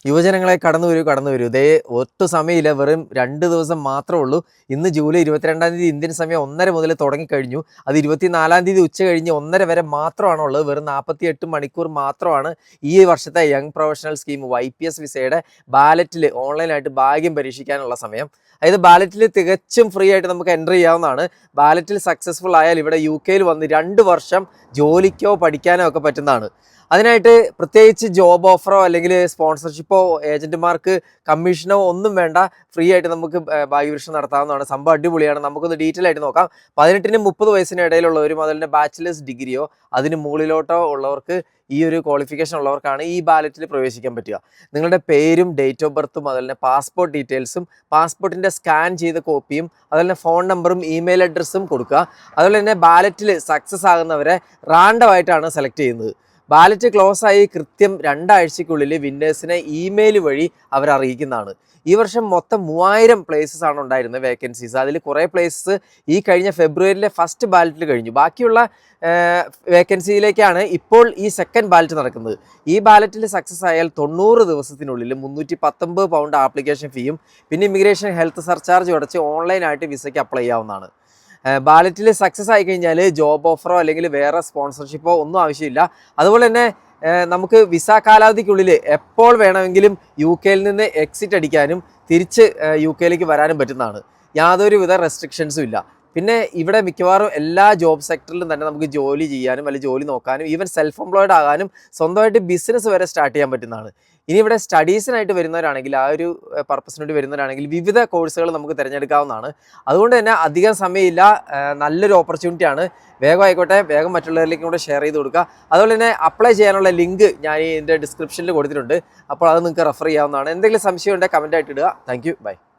യുവജനങ്ങളെ കടന്നു വരൂ. ദേ ഒട്ടും സമയമില്ല, വെറും 2 ദിവസം മാത്രമേ ഉള്ളൂ. ഇന്ന് ജൂലൈ 22-ാം തീയതി ഇന്ത്യൻ സമയം 1:30 മുതൽ തുടങ്ങിക്കഴിഞ്ഞു. അത് 24-ാം തീയതി ഉച്ച കഴിഞ്ഞ് 1:30 വരെ മാത്രമാണ് ഉള്ളത്. വെറും 48 മണിക്കൂർ മാത്രമാണ് ഈ വർഷത്തെ യങ് പ്രൊഫഷണൽ സ്കീം YPS വിസയുടെ ബാലറ്റിൽ ഓൺലൈനായിട്ട് ഭാഗ്യം പരീക്ഷിക്കാനുള്ള സമയം. അതായത് ബാലറ്റിൽ തികച്ചും ഫ്രീ ആയിട്ട് നമുക്ക് എൻ്റർ ചെയ്യാവുന്നതാണ്. ബാലറ്റിൽ സക്സസ്ഫുൾ ആയാൽ ഇവിടെ UK വന്ന് 2 വർഷം ജോലിക്കോ പഠിക്കാനോ ഒക്കെ പറ്റുന്നതാണ്. അതിനായിട്ട് പ്രത്യേകിച്ച് ജോബ് ഓഫറോ അല്ലെങ്കിൽ സ്പോൺസർഷിപ്പോ ഏജന്റുമാർക്ക് കമ്മീഷനോ ഒന്നും വേണ്ട. ഫ്രീ ആയിട്ട് നമുക്ക് ഭാഗ്യപരീക്ഷ നടത്താവുന്നതാണ്. സംഭവം അടിപൊളിയാണ്. നമുക്കൊന്ന് ഡീറ്റെയിൽ ആയിട്ട് നോക്കാം. 18-നും 30 വയസ്സിന് ഇടയിലുള്ളവരും അതുപോലെ ബാച്ചിലേഴ്സ് ഡിഗ്രിയോ അതിന് മുകളിലോട്ടോ ഉള്ളവർക്ക്, ഈ ഒരു ക്വാളിഫിക്കേഷൻ ഉള്ളവർക്കാണ് ഈ ബാലറ്റിൽ പ്രവേശിക്കാൻ പറ്റുക. നിങ്ങളുടെ പേരും ഡേറ്റ് ഓഫ് ബർത്തും അതുപോലെ തന്നെ പാസ്പോർട്ട് ഡീറ്റെയിൽസും പാസ്പോർട്ടിൻ്റെ സ്കാൻ ചെയ്ത കോപ്പിയും അതുപോലെ തന്നെ ഫോൺ നമ്പറും ഇമെയിൽ അഡ്രസ്സും കൊടുക്കുക. അതുപോലെ തന്നെ ബാലറ്റിൽ സക്സസ് ആകുന്നവരെ റാൻഡം ആയിട്ടാണ് സെലക്ട് ചെയ്യുന്നത്. ബാലറ്റ് ക്ലോസ് ആയി കൃത്യം 2 ആഴ്ചയ്ക്കുള്ളിൽ വിന്നേഴ്സിനെ ഇമെയിൽ വഴി അവർ അറിയിക്കുന്നതാണ്. ഈ വർഷം മൊത്തം 3000 പ്ലേസസ് ആണ് ഉണ്ടായിരുന്നത്, വേക്കൻസീസ്. അതിൽ കുറേ പ്ലേസസ് ഈ കഴിഞ്ഞ ഫെബ്രുവരിയിലെ ഫസ്റ്റ് ബാലറ്റിൽ കഴിഞ്ഞു. ബാക്കിയുള്ള വേക്കൻസിയിലേക്കാണ് ഇപ്പോൾ ഈ സെക്കൻഡ് ബാലറ്റ് നടക്കുന്നത്. ഈ ബാലറ്റിൽ സക്സസ് ആയാൽ 90 ദിവസത്തിനുള്ളിൽ 319 പൗണ്ട് ആപ്ലിക്കേഷൻ ഫീയും പിന്നെ ഇമിഗ്രേഷൻ ഹെൽത്ത് സർചാർജ് അടച്ച് ഓൺലൈനായിട്ട് വിസയ്ക്ക് അപ്ലൈ ചെയ്യാവുന്നതാണ്. ബാലറ്റിൽ സക്സസ് ആയി കഴിഞ്ഞാൽ ജോബ് ഓഫറോ അല്ലെങ്കിൽ വേറെ സ്പോൺസർഷിപ്പോ ഒന്നും ആവശ്യമില്ല. അതുപോലെ തന്നെ നമുക്ക് വിസ കാലാവധിക്കുള്ളിൽ എപ്പോൾ വേണമെങ്കിലും UK നിന്ന് എക്സിറ്റ് അടിക്കാനും തിരിച്ച് UK വരാനും പറ്റുന്നതാണ്. യാതൊരുവിധ റെസ്ട്രിക്ഷൻസും ഇല്ല. പിന്നെ ഇവിടെ മിക്കവാറും എല്ലാ ജോബ് സെക്ടറിലും തന്നെ നമുക്ക് ജോലി ചെയ്യാനും അല്ലെങ്കിൽ ജോലി നോക്കാനും ഈവൻ സെൽഫ് എംപ്ലോയിഡ് ആകാനും സ്വന്തമായിട്ട് ബിസിനസ് വരെ സ്റ്റാർട്ട് ചെയ്യാൻ പറ്റുന്നതാണ്. ഇനി ഇവിടെ സ്റ്റഡീസിനായിട്ട് വരുന്നവരാണെങ്കിൽ, ആ ഒരു പർപ്പസിന് വേണ്ടി വരുന്നവരാണെങ്കിൽ വിവിധ കോഴ്സുകൾ നമുക്ക് തിരഞ്ഞെടുക്കാവുന്നതാണ്. അതുകൊണ്ട് തന്നെ അധികം സമയമില്ല, നല്ലൊരു ഓപ്പർച്യൂണിറ്റിയാണ്. വേഗം ആയിക്കോട്ടെ, വേഗം മറ്റുള്ളവരിലേക്കും കൂടെ ഷെയർ ചെയ്ത് കൊടുക്കുക. അതുപോലെ തന്നെ അപ്ലൈ ചെയ്യാനുള്ള ലിങ്ക് ഞാൻ ഇതിൻ്റെ ഡിസ്ക്രിപ്ഷനിൽ കൊടുത്തിട്ടുണ്ട്. അപ്പോൾ അത് നിങ്ങൾക്ക് റെഫർ ചെയ്യാവുന്നതാണ്. എന്തെങ്കിലും സംശയം ഉണ്ടെങ്കിൽ കമൻ്റ് ആയിട്ട് ഇടുക. Thank you, by.